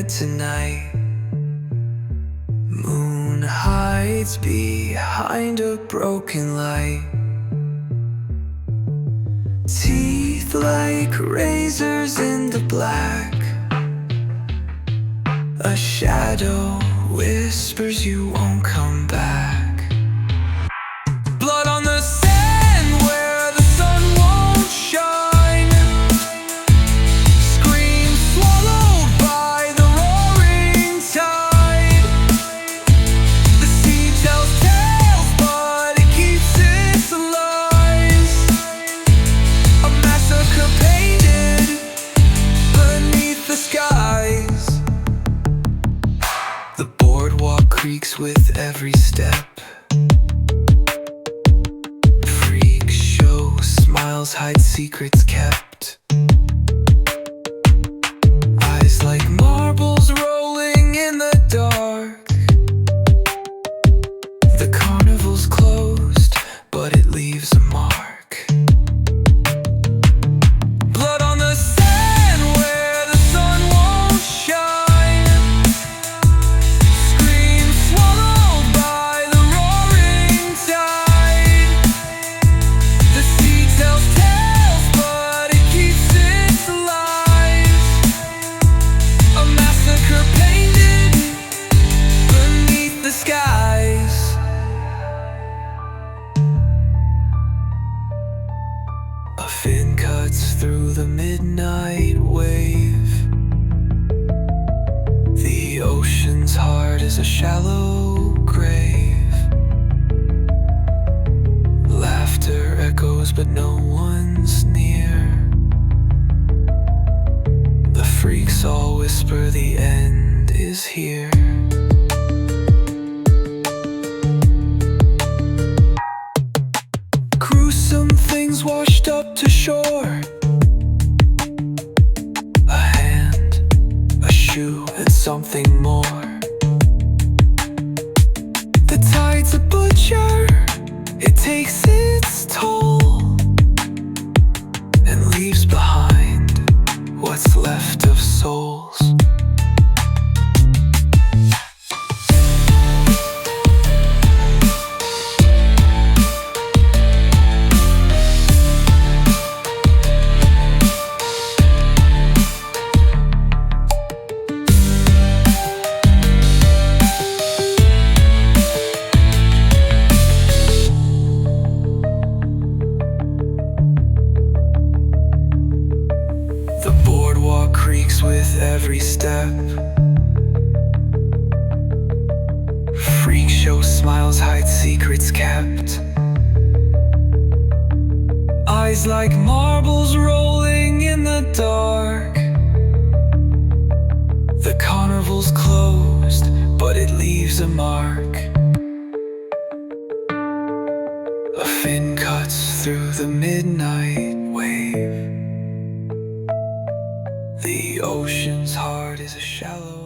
bed tonight. Moon hides behind a broken light. Teeth like razors in the black. A shadow whispers you won't come back. Blood on the sand where the sun won't shine. Scream swallowed by the roaring tide. The sea tells tales but it keeps its lies. A massacre painted beneath the skies. The boardwalk creaks with every step. Freak show smiles hide secrets kept. Eyes like marbles rolling in the dark. The carnival's closed, but it leaves a mark. Blood on the sand where the sun won't shine. Scream swallowed by the roaring tide. The sea tells tales but it keeps its lies. A massacre painted beneath the skies. A fin cuts through the midnight wave. The ocean's heart is a shallow grave. Laughter echoes but no one's near. The freaks all whisper the end is here. Gruesome things washed up to shore. A hand, a shoe, and something more. The tide's a butcher, it takes its toll and leaves behind what's left of souls. The boardwalk creaks with every step. Freak show smiles hide secrets kept. Eyes like marbles rolling in the dark. The carnival's closed, but it leaves a mark. A fin cuts through the midnight wave. The ocean's heart is a shallow